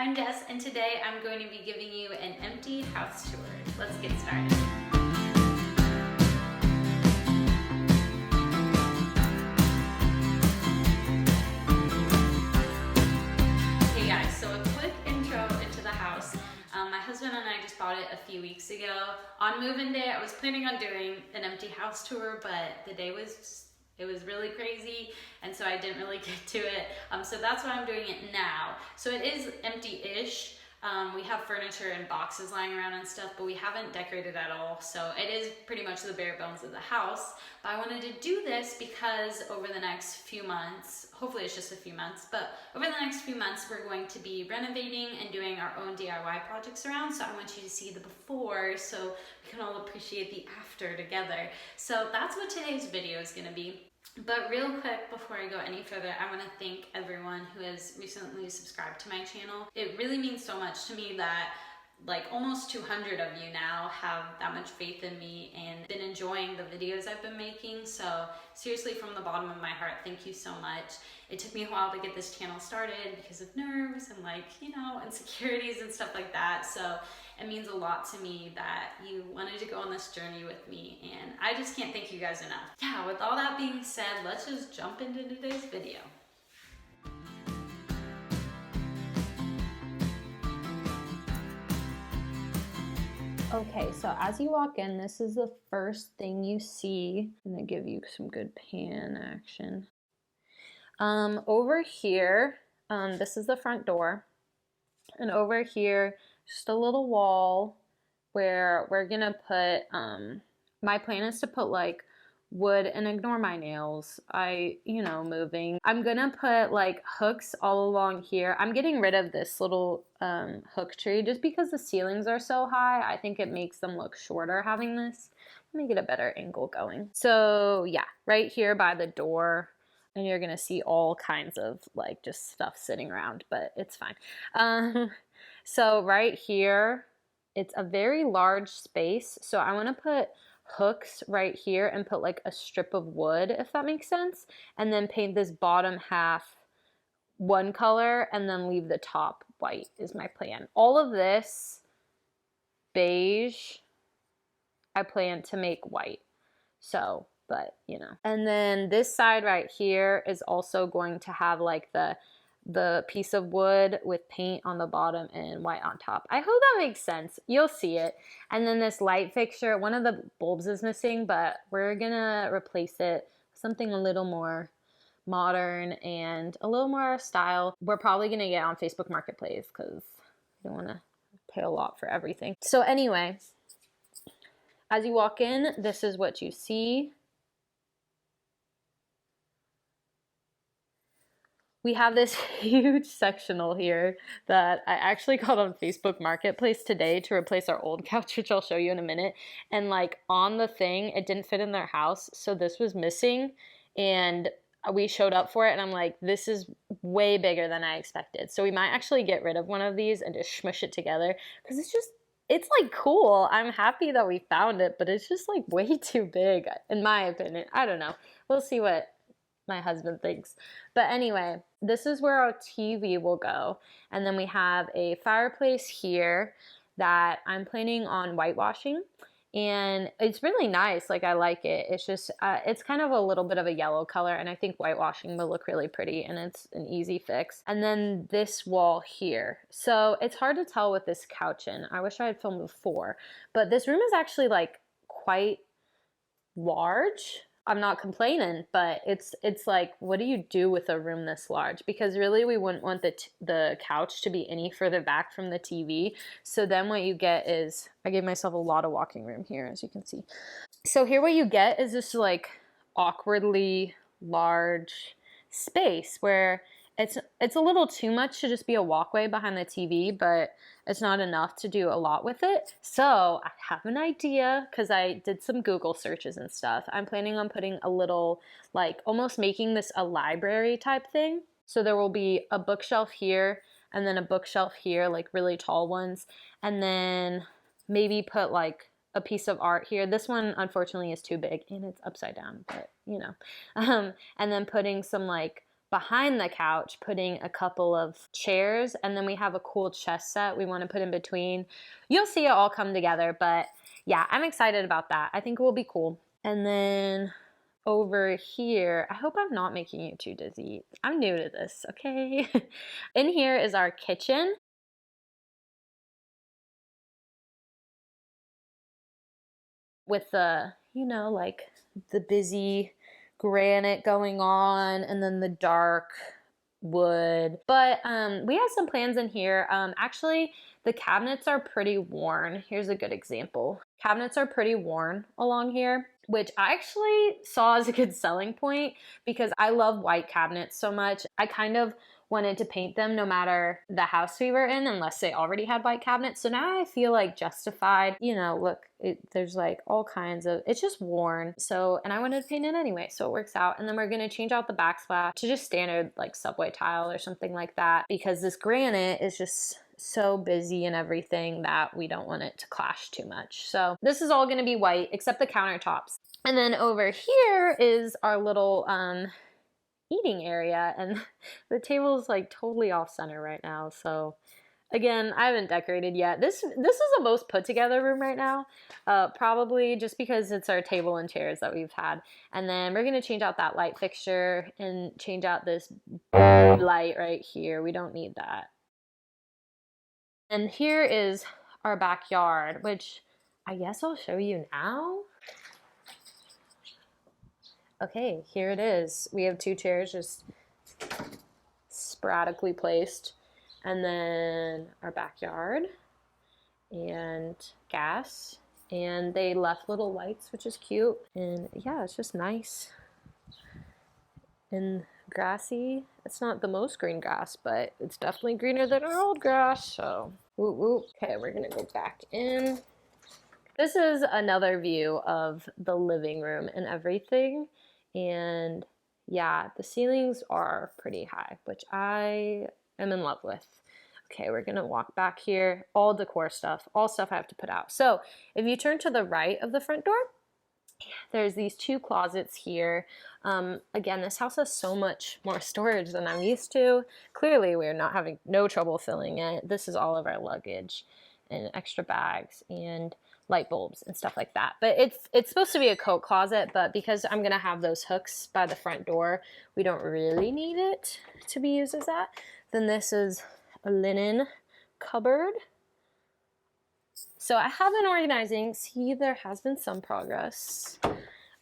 I'm Jess, and today I'm going to be giving you an empty house tour. Let's get started. Hey guys, so a quick intro into the house. My husband and I just bought it a few weeks ago. On move-in day, I was planning on doing an empty house tour, but the day was it was really crazy, and so I didn't really get to it. So that's why I'm doing it now. So it is empty-ish. We have furniture and boxes lying around and stuff, but we haven't decorated at all. So it is pretty much the bare bones of the house. But I wanted to do this because over the next few months, hopefully it's just a few months, but over the next few months, we're going to be renovating and doing our own DIY projects around. So I want you to see the before so we can all appreciate the after together. So that's what today's video is gonna be. But real quick, before I go any further, I want to thank everyone who has recently subscribed to my channel. It really means so much to me that like almost 200 of you now have that much faith in me and been enjoying the videos I've been making. So seriously, from the bottom of my heart, thank you so much. It took me a while to get this channel started because of nerves and like, you know, insecurities and stuff like that. So it means a lot to me that you wanted to go on this journey with me, and I just can't thank you guys enough. Yeah, with all that being said, let's just jump into today's video. Okay, so as you walk in, this is the first thing you see. I'm gonna give you some good pan action. Over here, this is the front door, and over here, just a little wall where we're gonna put, my plan is to put like wood, and ignore my nails, moving. I'm gonna put like hooks all along here. I'm getting rid of this little hook tree just because the ceilings are so high. I think it makes them look shorter having this. Let me get a better angle going. So yeah, right here by the door, and you're gonna see all kinds of like just stuff sitting around, but it's fine. So right here, it's a very large space, so I want to put hooks right here and put like a strip of wood, if that makes sense, and then paint this bottom half one color and then leave the top white is my plan. All of this beige I plan to make white, so but you know. And then this side right here is also going to have like the piece of wood with paint on the bottom and white on top. I hope that makes sense. You'll see it. And then this light fixture, one of the bulbs is missing, but we're gonna replace it with something a little more modern and a little more style. We're probably gonna get on Facebook Marketplace because I don't wanna pay a lot for everything. So anyway, as you walk in, this is what you see. We have this huge sectional here that I actually got on Facebook Marketplace today to replace our old couch, which I'll show you in a minute. And like on the thing, it didn't fit in their house, so this was missing. And we showed up for it, and I'm like, this is way bigger than I expected. So we might actually get rid of one of these and just smush it together because it's like cool. I'm happy that we found it, but it's just like way too big, in my opinion. I don't know. We'll see what my husband thinks. But anyway, this is where our TV will go. And then we have a fireplace here that I'm planning on whitewashing. And it's really nice. Like, I like it. It's just, it's kind of a little bit of a yellow color, and I think whitewashing will look really pretty, and it's an easy fix. And then this wall here. So it's hard to tell with this couch in. I wish I had filmed before, but this room is actually like quite large. I'm not complaining, but it's like, what do you do with a room this large? Because really we wouldn't want the couch to be any further back from the TV. So then what you get is, I gave myself a lot of walking room here, as you can see. So here what you get is this like awkwardly large space where it's a little too much to just be a walkway behind the TV, but it's not enough to do a lot with it. So I have an idea, because I did some Google searches and stuff. I'm planning on putting a little, like almost making this a library type thing. So there will be a bookshelf here and then a bookshelf here, like really tall ones. And then maybe put like a piece of art here. This one unfortunately is too big and it's upside down, but you know. And then putting some like behind the couch, putting a couple of chairs, and then we have a cool chess set we want to put in between. You'll see it all come together, but yeah, I'm excited about that. I think it will be cool. And then over here, I hope I'm not making you too dizzy. I'm new to this, okay? In here is our kitchen. With the, you know, like the busy granite going on and then the dark wood. But we have some plans in here. Actually, the cabinets are pretty worn. Here's a good example. Cabinets are pretty worn along here, which I actually saw as a good selling point because I love white cabinets so much. I kind of wanted to paint them no matter the house we were in, unless they already had white cabinets. So now I feel like justified. You know, look, there's like all kinds of, it's just worn. So, and I wanted to paint it anyway, so it works out. And then we're gonna change out the backsplash to just standard like subway tile or something like that, because this granite is just so busy and everything that we don't want it to clash too much. So this is all gonna be white except the countertops. And then over here is our little eating area, and the table is like totally off center right now. So again, I haven't decorated yet. This is the most put together room right now, probably just because it's our table and chairs that we've had. And then we're gonna change out that light fixture and change out this light right here. We don't need that. And here is our backyard, which I guess I'll show you now. Okay, here it is. We have two chairs just sporadically placed. And then our backyard and gas. And they left little lights, which is cute. And yeah, it's just nice and grassy. It's not the most green grass, but it's definitely greener than our old grass. So, woo woo. Okay, we're gonna go back in. This is another view of the living room and everything. And yeah, the ceilings are pretty high, which I am in love with. Okay, we're gonna walk back here. All decor stuff, all stuff I have to put out. So if you turn to the right of the front door, there's these two closets here. Again, this house has so much more storage than I'm used to. Clearly, we're not having no trouble filling it. This is all of our luggage and extra bags and light bulbs and stuff like that. But it's supposed to be a coat closet, but because I'm gonna have those hooks by the front door, we don't really need it to be used as that. Then this is a linen cupboard. So I have been organizing. See, there has been some progress.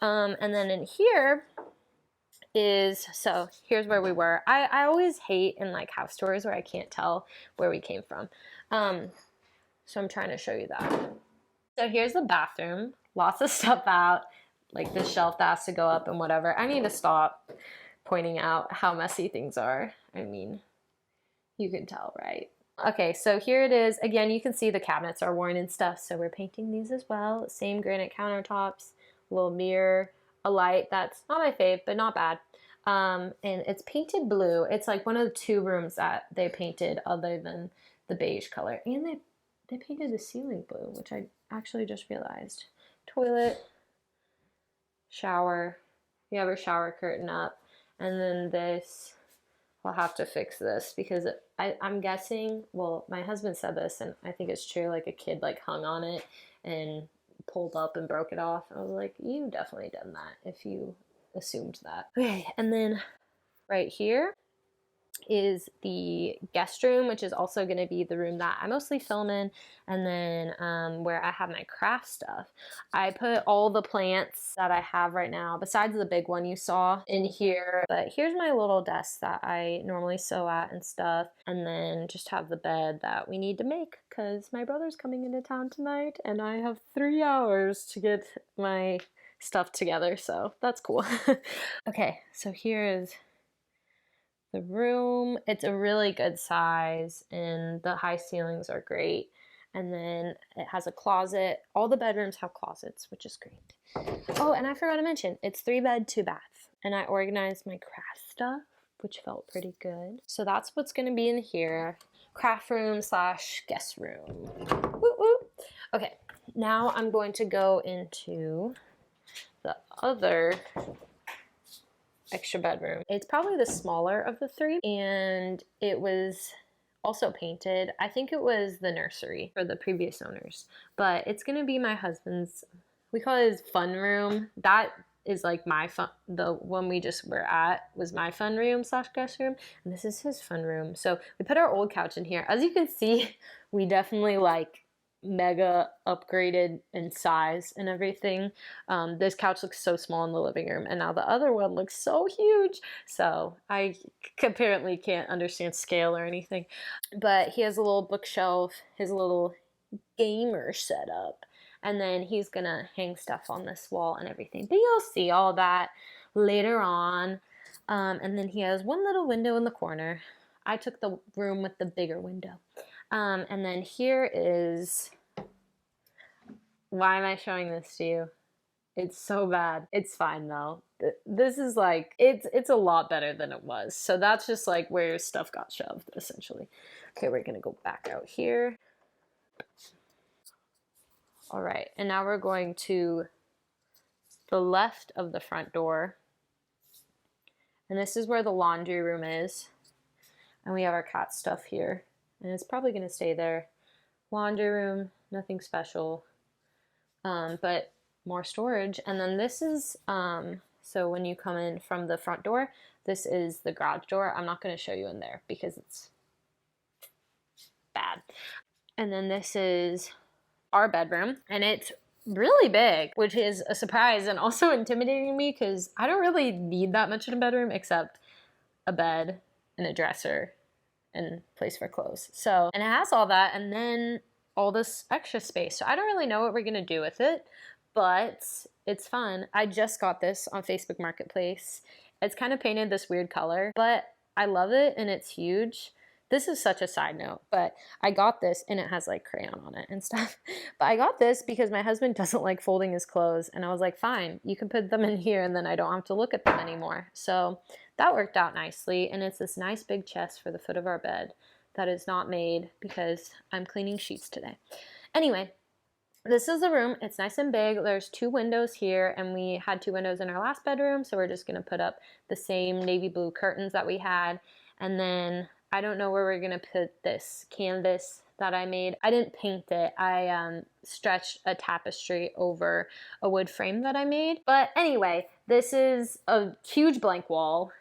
And then in here is, so here's where we were. I always hate in like house tours where I can't tell where we came from. So I'm trying to show you that. So here's the bathroom. Lots of stuff out, like this shelf that has to go up and whatever. I need to stop pointing out how messy things are. I mean, you can tell, right? Okay, so here it is. Again, you can see the cabinets are worn and stuff, so we're painting these as well. Same granite countertops, a little mirror, a light that's not my fave, but not bad. And it's painted blue. It's like one of the two rooms that they painted other than the beige color. And they painted the ceiling blue, which I actually just realized. Toilet, shower. We have our shower curtain up. And then this, I'll have to fix this because I'm guessing, well, my husband said this and I think it's true, like a kid like hung on it and pulled up and broke it off. I was like, you definitely done that if you assumed that. Okay, and then right here is the guest room, which is also going to be the room that I mostly film in, and then where I have my craft stuff. I put all the plants that I have right now, besides the big one you saw, in here. But here's my little desk that I normally sew at and stuff, and then just have the bed that we need to make because my brother's coming into town tonight, and I have 3 hours to get my stuff together, so that's cool. Okay, so here is the room. It's a really good size and the high ceilings are great. And then it has a closet. All the bedrooms have closets, which is great. Oh, and I forgot to mention, it's 3 bed, 2 bath. And I organized my craft stuff, which felt pretty good. So that's what's gonna be in here. Craft room / guest room. Woo woo. Okay, now I'm going to go into the other extra bedroom. It's probably the smaller of the three, and it was also painted. I think it was the nursery for the previous owners, but it's gonna be my husband's, we call it his fun room. That is like my fun, the one we just were at was my fun room slash guest room, and this is his fun room. So we put our old couch in here. As you can see, we definitely like mega upgraded in size and everything. This couch looks so small in the living room, and now the other one looks so huge. So I apparently can't understand scale or anything. But he has a little bookshelf, his little gamer setup, and then he's gonna hang stuff on this wall and everything. But you'll see all that later on. And then he has one little window in the corner. I took the room with the bigger window. And then here is, why am I showing this to you? It's so bad. It's fine though. This is like, it's a lot better than it was. So that's just like where stuff got shoved, essentially. Okay, we're gonna go back out here. All right, and now we're going to the left of the front door. And this is where the laundry room is. And we have our cat stuff here. And it's probably gonna stay there. Laundry room, nothing special. But more storage. And then this is, so when you come in from the front door, this is the garage door. I'm not gonna show you in there because it's bad. And then this is our bedroom, and it's really big, which is a surprise and also intimidating me because I don't really need that much in a bedroom except a bed and a dresser and place for clothes. So, and it has all that and then all this extra space. So I don't really know what we're gonna do with it, but it's fun. I just got this on Facebook Marketplace. It's kind of painted this weird color, but I love it and it's huge. This is such a side note, but I got this and it has like crayon on it and stuff. But I got this because my husband doesn't like folding his clothes, and I was like, fine, you can put them in here and then I don't have to look at them anymore. So that worked out nicely, and it's this nice big chest for the foot of our bed that is not made because I'm cleaning sheets today. Anyway, this is the room. It's nice and big. There's 2 windows here, and we had 2 windows in our last bedroom, so we're just gonna put up the same navy blue curtains that we had. And then I don't know where we're gonna put this canvas that I made. I didn't paint it. I stretched a tapestry over a wood frame that I made. But anyway, this is a huge blank wall,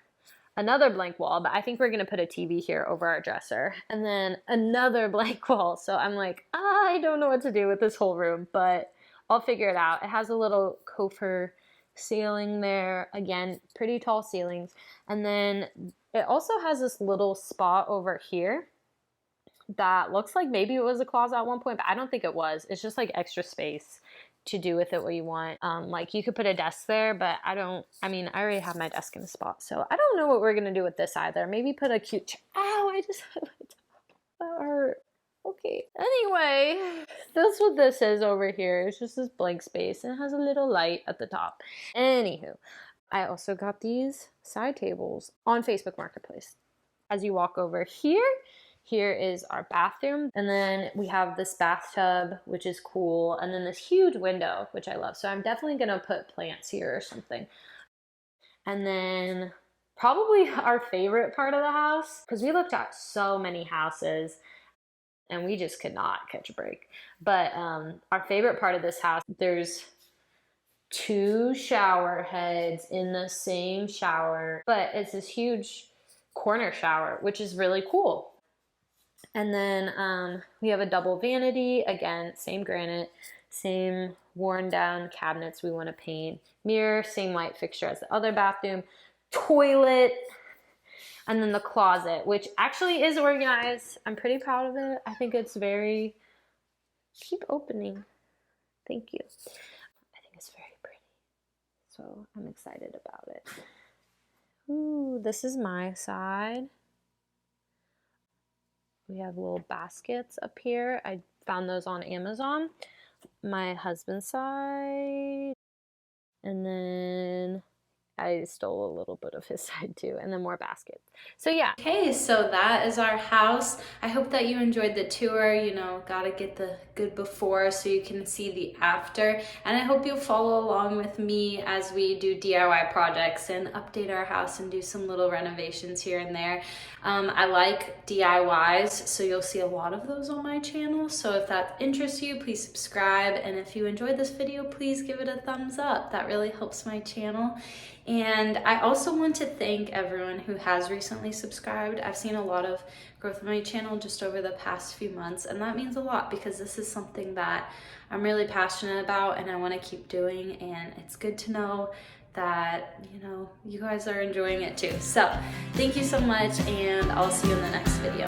another blank wall, but I think we're gonna put a TV here over our dresser, and then another blank wall. So I'm like, I don't know what to do with this whole room, but I'll figure it out. It has a little coffer ceiling there. Again, pretty tall ceilings. And then it also has this little spot over here that looks like maybe it was a closet at one point, but I don't think it was. It's just like extra space to do with it what you want. Like you could put a desk there, but I already have my desk in a spot, so I don't know what we're gonna do with this either. Maybe put a cute chair. Ow, I just that hurt. Okay. Anyway, that's what this is over here. It's just this blank space, and it has a little light at the top. Anywho, I also got these side tables on Facebook Marketplace. As you walk over here, here is our bathroom, and then we have this bathtub, which is cool, and then this huge window, which I love. So I'm definitely gonna put plants here or something. And then probably our favorite part of the house, because we looked at so many houses and we just could not catch a break. But our favorite part of this house, there's 2 shower heads in the same shower, but it's this huge corner shower, which is really cool. And then we have a double vanity, again, same granite, same worn down cabinets we want to paint, mirror, same light fixture as the other bathroom, toilet, and then the closet, which actually is organized. I'm pretty proud of it. I think it's very, keep opening. Thank you. I think it's very pretty. So I'm excited about it. Ooh, this is my side. We have little baskets up here. I found those on Amazon. My husband's side. And then I stole a little bit of his side too, and then more baskets. So yeah. Okay, so that is our house. I hope that you enjoyed the tour. You know, gotta get the good before so you can see the after. And I hope you'll follow along with me as we do DIY projects and update our house and do some little renovations here and there. I like DIYs, so you'll see a lot of those on my channel. So if that interests you, please subscribe. And if you enjoyed this video, please give it a thumbs up. That really helps my channel. And I also want to thank everyone who has recently subscribed. I've seen a lot of growth on my channel just over the past few months, and that means a lot because this is something that I'm really passionate about and I want to keep doing, and it's good to know that, you know, you guys are enjoying it too. So thank you so much, and I'll see you in the next video.